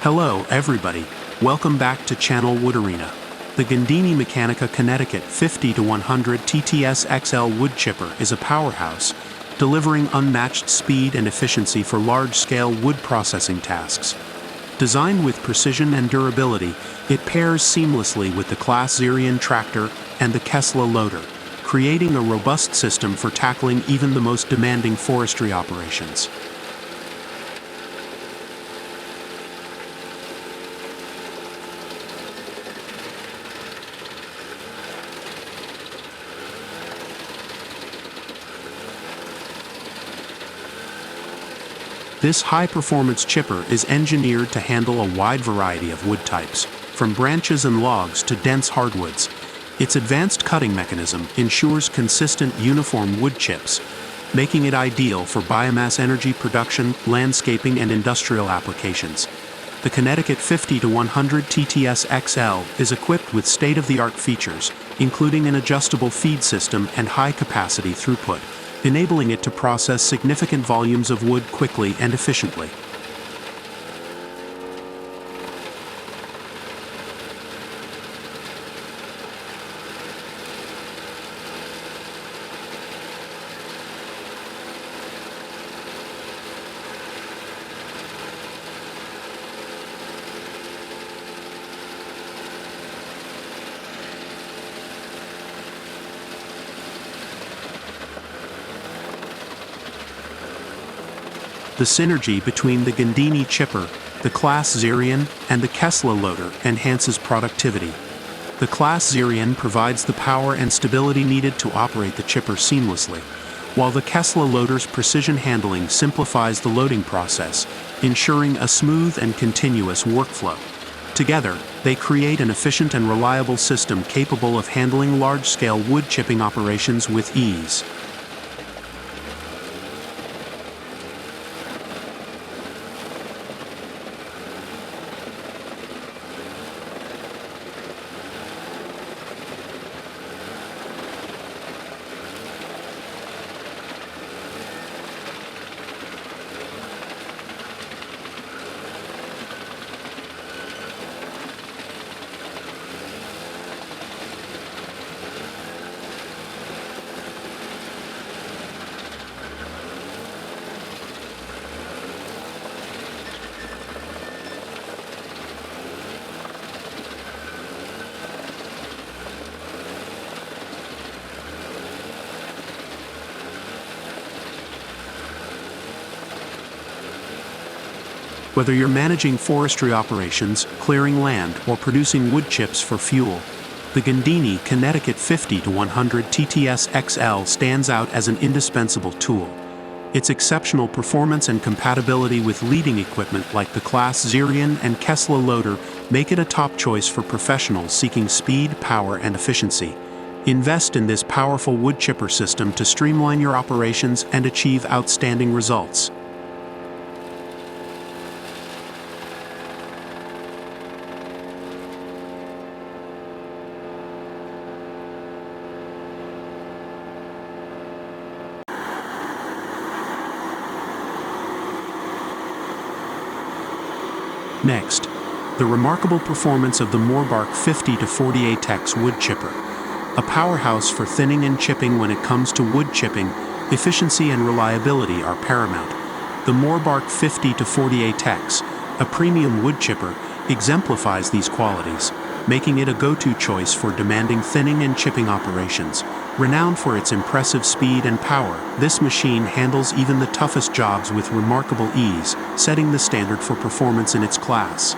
Hello everybody, welcome back to Channel Wood Arena. The Gandini Mechanica Connecticut 50-100 TTS XL wood chipper is a powerhouse, delivering unmatched speed and efficiency for large-scale wood processing tasks. Designed with precision and durability, it pairs seamlessly with the Class Zerion tractor and the Kessler loader, creating a robust system for tackling even the most demanding forestry operations. This high-performance chipper is engineered to handle a wide variety of wood types, from branches and logs to dense hardwoods. Its advanced cutting mechanism ensures consistent, uniform wood chips, making it ideal for biomass energy production, landscaping, and industrial applications. The Connecticut 50-100 TTS XL is equipped with state-of-the-art features, including an adjustable feed system and high-capacity throughput, enabling it to process significant volumes of wood quickly and efficiently. The synergy between the Gandini chipper, the Class Zerion, and the Kessler loader enhances productivity. The Class Zerion provides the power and stability needed to operate the chipper seamlessly, while the Kessler loader's precision handling simplifies the loading process, ensuring a smooth and continuous workflow. Together, they create an efficient and reliable system capable of handling large-scale wood chipping operations with ease. Whether you're managing forestry operations, clearing land, or producing wood chips for fuel, the Gandini Connecticut 50-100 TTS XL stands out as an indispensable tool. Its exceptional performance and compatibility with leading equipment like the Class Zerion and Kessler loader make it a top choice for professionals seeking speed, power, and efficiency. Invest in this powerful wood chipper system to streamline your operations and achieve outstanding results. Next, the remarkable performance of the Morbark 50-40ATEX wood chipper. A powerhouse for thinning and chipping. When it comes to wood chipping, efficiency and reliability are paramount. The Morbark 50-40ATEX, a premium wood chipper, exemplifies these qualities, making it a go-to choice for demanding thinning and chipping operations. Renowned for its impressive speed and power, this machine handles even the toughest jobs with remarkable ease, setting the standard for performance in its class.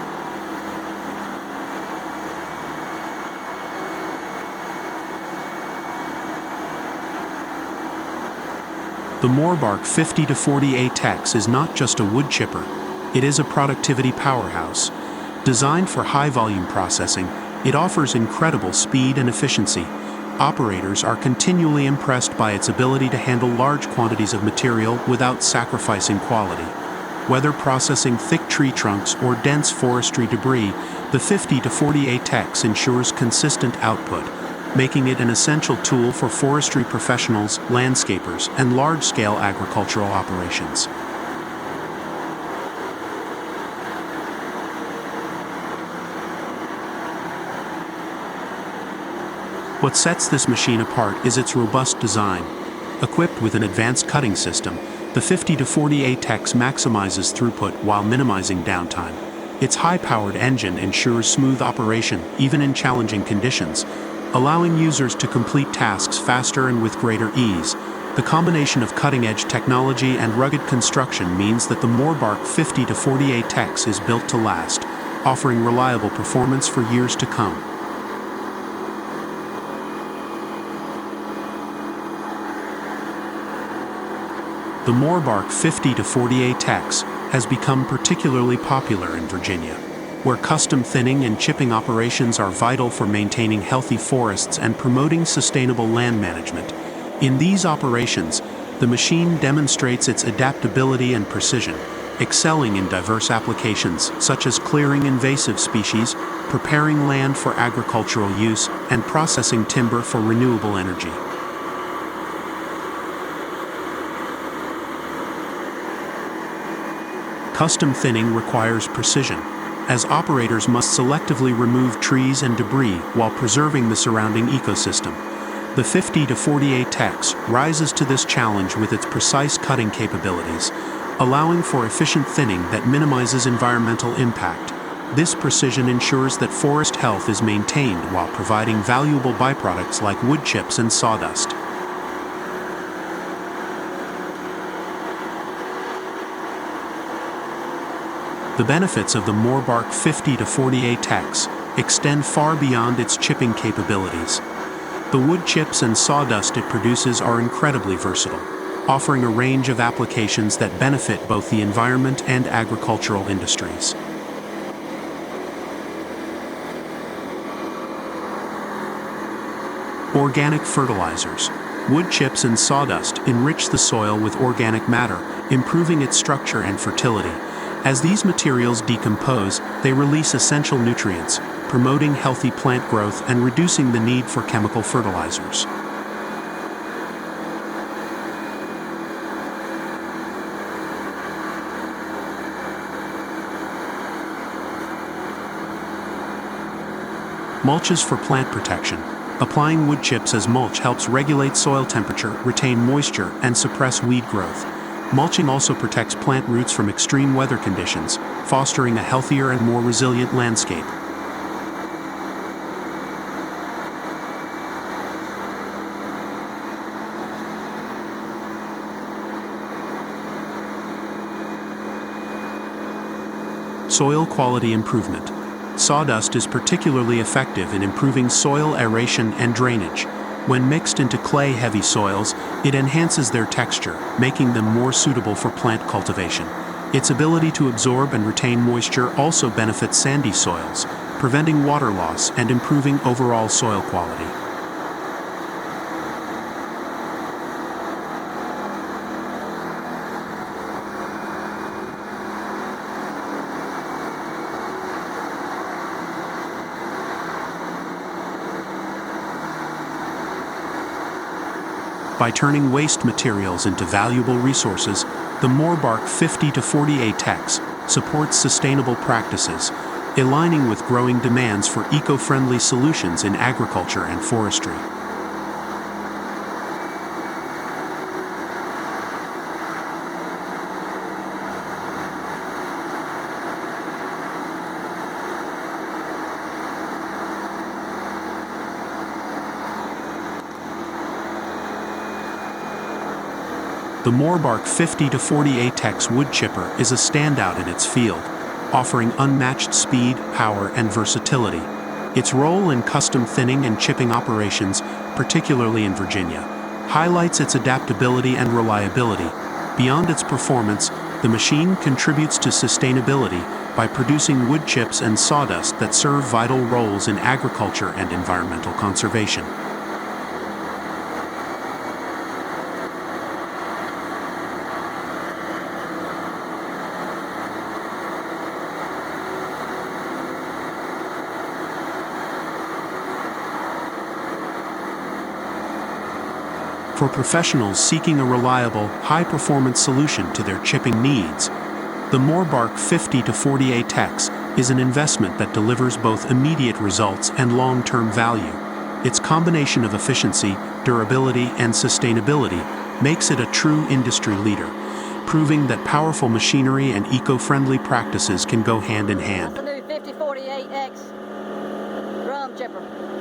The Morbark 50-40ATEX is not just a wood chipper, it is a productivity powerhouse. Designed for high-volume processing, it offers incredible speed and efficiency. Operators are continually impressed by its ability to handle large quantities of material without sacrificing quality. Whether processing thick tree trunks or dense forestry debris, the 50-40ATEX ensures consistent output, making it an essential tool for forestry professionals, landscapers, and large-scale agricultural operations. What sets this machine apart is its robust design. Equipped with an advanced cutting system, the 50-40ATEX maximizes throughput while minimizing downtime. Its high-powered engine ensures smooth operation even in challenging conditions, allowing users to complete tasks faster and with greater ease. The combination of cutting-edge technology and rugged construction means that the Morbark 50-40ATEX is built to last, offering reliable performance for years to come. The Morbark 50-40ATEX has become particularly popular in Virginia, where custom thinning and chipping operations are vital for maintaining healthy forests and promoting sustainable land management. In these operations, the machine demonstrates its adaptability and precision, excelling in diverse applications such as clearing invasive species, preparing land for agricultural use, and processing timber for renewable energy. Custom thinning requires precision, as operators must selectively remove trees and debris while preserving the surrounding ecosystem. The 50-40ATEX rises to this challenge with its precise cutting capabilities, allowing for efficient thinning that minimizes environmental impact. This precision ensures that forest health is maintained while providing valuable byproducts like wood chips and sawdust. The benefits of the Morbark 50-40ATEX extend far beyond its chipping capabilities. The wood chips and sawdust it produces are incredibly versatile, offering a range of applications that benefit both the environment and agricultural industries. Organic fertilizers. Wood chips and sawdust enrich the soil with organic matter, improving its structure and fertility. As these materials decompose, they release essential nutrients, promoting healthy plant growth and reducing the need for chemical fertilizers. Mulches for plant protection. Applying wood chips as mulch helps regulate soil temperature, retain moisture, and suppress weed growth. Mulching also protects plant roots from extreme weather conditions, fostering a healthier and more resilient landscape. Soil quality improvement. Sawdust is particularly effective in improving soil aeration and drainage. When mixed into clay-heavy soils, it enhances their texture, making them more suitable for plant cultivation. Its ability to absorb and retain moisture also benefits sandy soils, preventing water loss and improving overall soil quality. By turning waste materials into valuable resources, the Morbark 50-40ATEX supports sustainable practices, aligning with growing demands for eco-friendly solutions in agriculture and forestry. The Morbark 50-40ATEX wood chipper is a standout in its field, offering unmatched speed, power, and versatility. Its role in custom thinning and chipping operations, particularly in Virginia, highlights its adaptability and reliability. Beyond its performance, the machine contributes to sustainability by producing wood chips and sawdust that serve vital roles in agriculture and environmental conservation. For professionals seeking a reliable, high-performance solution to their chipping needs, the Morbark 50-40ATEX is an investment that delivers both immediate results and long-term value. Its combination of efficiency, durability, and sustainability makes it a true industry leader, proving that powerful machinery and eco-friendly practices can go hand in hand. That's the new 5048X drum chipper.